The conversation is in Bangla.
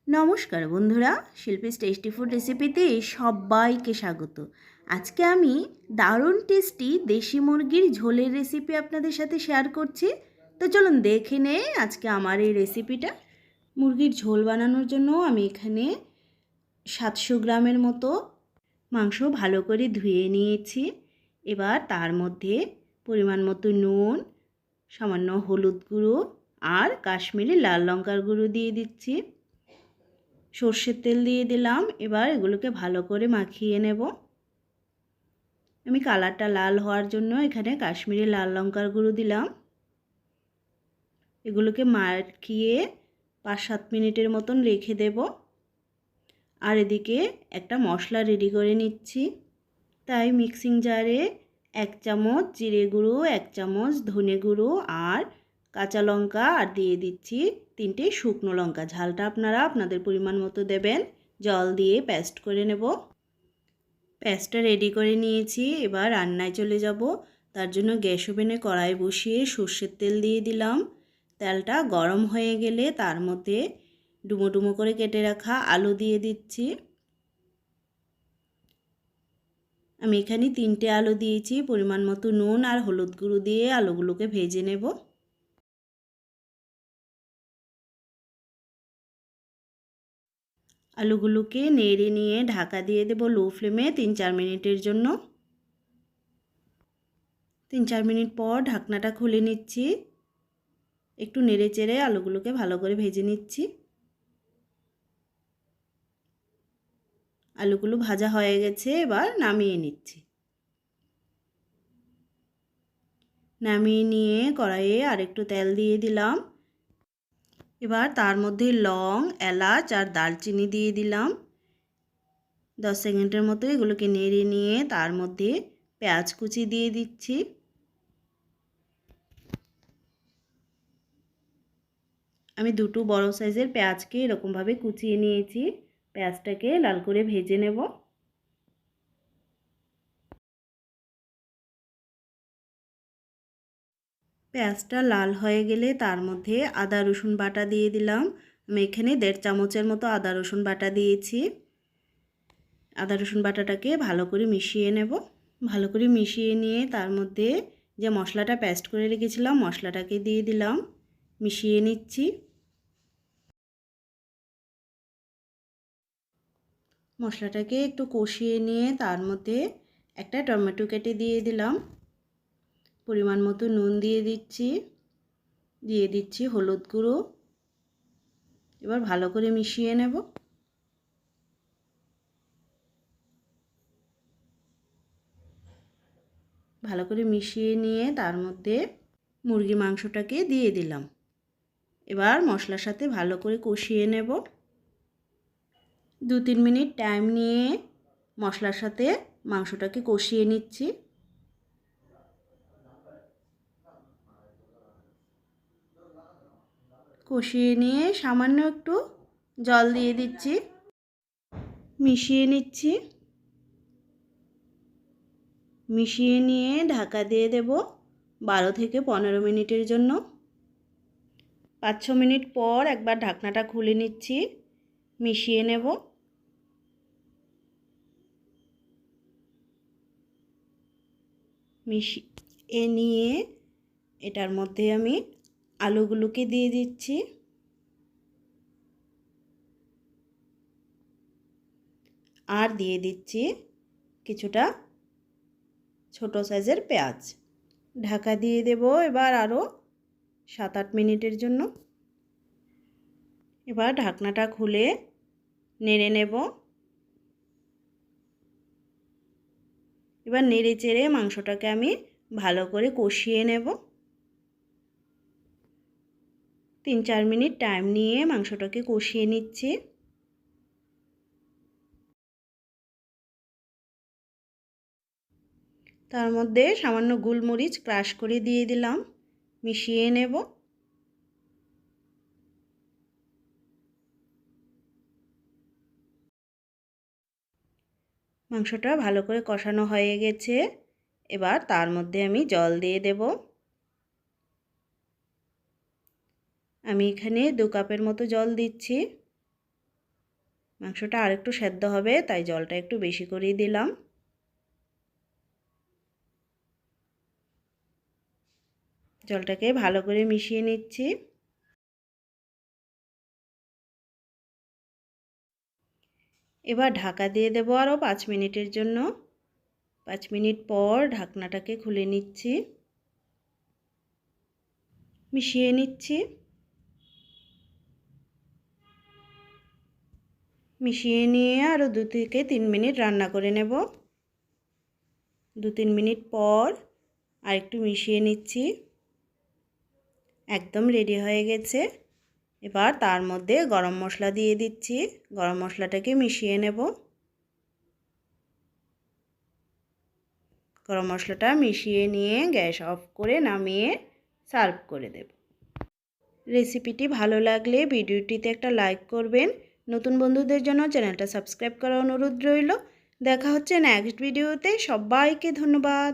নমস্কার বন্ধুরা, শিল্পীস টেস্টি ফুড রেসিপিতে সবাইকে স্বাগত। আজকে আমি দারুণ টেস্টি দেশি মুরগির ঝোলের রেসিপি আপনাদের সাথে শেয়ার করছি। তো চলুন দেখে নেই আজকে আমার এই রেসিপিটা। মুরগির ঝোল বানানোর জন্য আমি এখানে 700 গ্রামের মতো মাংস ভালো করে ধুয়ে নিয়েছি। এবার তার মধ্যে পরিমাণ মতো নুন, সামান্য হলুদ গুঁড়ো আর কাশ্মীরি লাল লঙ্কার গুঁড়ো দিয়ে দিচ্ছি। সর্ষের তেল দিয়ে দিলাম। এবার এগুলোকে ভালো করে মাখিয়ে নেব। আমি কালারটা লাল হওয়ার জন্য এখানে কাশ্মীরি লাল লঙ্কার গুঁড়ো দিলাম। এগুলোকে মাখিয়ে 5-7 মিনিটের মতন রেখে দেব। আর এদিকে একটা মশলা রেডি করে নিচ্ছি। তাই মিক্সিং জারে 1 চামচ জিরে গুঁড়ো, 1 চামচ ধনে গুঁড়ো আর কাঁচা লঙ্কা আর দিয়ে দিচ্ছি 3টে শুকনো লঙ্কা। ঝালটা আপনারা আপনাদের পরিমাণ মতো দেবেন। জল দিয়ে পেস্ট করে নেব। পেস্টটা রেডি করে নিয়েছি। এবার রান্নায় চলে যাব। তার জন্য গ্যাস ওভেনে কড়াই বসিয়ে সর্ষের তেল দিয়ে দিলাম। তেলটা গরম হয়ে গেলে তার মধ্যে ডুমো ডুমো করে কেটে রাখা আলু দিয়ে দিচ্ছি। আমি এখানে 3টে আলু দিয়েছি। পরিমাণ মতো নুন আর হলুদ গুঁড়ো দিয়ে আলুগুলোকে ভেজে নেব। আলুগুলোকে নেড়ে নিয়ে ঢাকা দিয়ে দেব লো ফ্লেমে 3-4 মিনিটের জন্য। 3-4 মিনিট পর ঢাকনাটা খুলে নিচ্ছি। একটু নেড়ে চেড়ে আলুগুলোকে ভালো করে ভেজে নিচ্ছি। আলুগুলো ভাজা হয়ে গেছে। এবার নামিয়ে নিচ্ছি। নামিয়ে নিয়ে কড়াইয়ে আরেকটু তেল দিয়ে দিলাম। এবার তার মধ্যে লং, এলাচ আর দারচিনি দিয়ে দিলাম। 10 সেকেন্ডের মতো এগুলোকে নেড়ে নিয়ে তার মধ্যে পেঁয়াজ কুচি দিয়ে দিচ্ছি। আমি দুটো বড় সাইজের পেঁয়াজকে এরকমভাবে কুচিয়ে নিয়েছি। পেঁয়াজটাকে লাল করে ভেজে নেব। পেঁয়াজটা লাল হয়ে গেলে তার মধ্যে আদা রসুন বাটা দিয়ে দিলাম। আমি এখানে 1.5 চামচের মতো আদা রসুন বাটা দিয়েছি। আদা রসুন বাটাটাকে ভালো করে মিশিয়ে নেব। ভালো করে মিশিয়ে নিয়ে তার মধ্যে যে মশলাটা পেস্ট করে রেখেছিলাম মশলাটাকে দিয়ে দিলাম। মিশিয়ে নিচ্ছি। মশলাটাকে একটু কষিয়ে নিয়ে তার মধ্যে একটা টমেটো কেটে দিয়ে দিলাম। পরিমাণ মতো নুন দিয়ে দিচ্ছি হলুদ গুঁড়ো। এবার ভালো করে মিশিয়ে নেব। ভালো করে মিশিয়ে নিয়ে তার মধ্যে মুরগি মাংসটাকে দিয়ে দিলাম। এবার মশলার সাথে ভালো করে কষিয়ে নেব। 2-3 মিনিট টাইম নিয়ে মশলার সাথে মাংসটাকে কষিয়ে নিচ্ছি। কষিয়ে নিয়ে সামান্য একটু জল দিয়ে দিচ্ছি। মিশিয়ে নিচ্ছি। মিশিয়ে নিয়ে ঢাকা দিয়ে দেব 12 থেকে 15 মিনিটের জন্য। 5-6 মিনিট পর একবার ঢাকনাটা খুলে নিচ্ছি। মিশিয়ে নেব। মিশিয়ে নিয়ে এটার মধ্যে আমি আলুগুলোকে দিয়ে দিচ্ছি। আর দিয়ে দিচ্ছি কিছুটা ছোট সাইজের পেঁয়াজ। ঢাকা দিয়ে দেব এবার আরও 7-8 মিনিটের জন্য। এবার ঢাকনাটা খুলে নেড়ে নেব। এবার নেড়ে চেড়ে মাংসটাকে আমি ভালো করে কষিয়ে নেব। 3-4 মিনিট টাইম নিয়ে মাংসটাকে কষিয়ে নিচ্ছি। তার মধ্যে সামান্য গোলমরিচ ক্রাশ করে দিয়ে দিলাম। মিশিয়ে নেব। মাংসটা ভালো করে কষানো হয়ে গেছে। এবার তার মধ্যে আমি জল দিয়ে দেব। আমি এখানে 2 কাপের মতো জল দিচ্ছি। মাংসটা আরেকটু সেদ্ধ হবে, তাই জলটা একটু বেশি করেই দিলাম। জলটাকে ভালো করে মিশিয়ে নিচ্ছি। এবার ঢাকা দিয়ে দেবো আরও 5 মিনিটের জন্য। 5 মিনিট পর ঢাকনাটাকে খুলে নিচ্ছি, মিশিয়ে নিচ্ছি। মিশিয়ে নিয়ে আরও 2 থেকে 3 মিনিট রান্না করে নেব। 2-3 মিনিট পর আরেকটু মিশিয়ে নিচ্ছি। একদম রেডি হয়ে গেছে। এবার তার মধ্যে গরম মশলা দিয়ে দিচ্ছি। গরম মশলাটাকে মিশিয়ে নেব। গরম মশলাটা মিশিয়ে নিয়ে গ্যাস অফ করে নামিয়ে সার্ভ করে দেব। রেসিপিটি ভালো লাগলে ভিডিওটিতে একটা লাইক করবেন। নতুন বন্ধুদের জন্য চ্যানেলটা সাবস্ক্রাইব করার অনুরোধ রইল। দেখা হচ্ছে নেক্সট ভিডিওতে। সবাইকে ধন্যবাদ।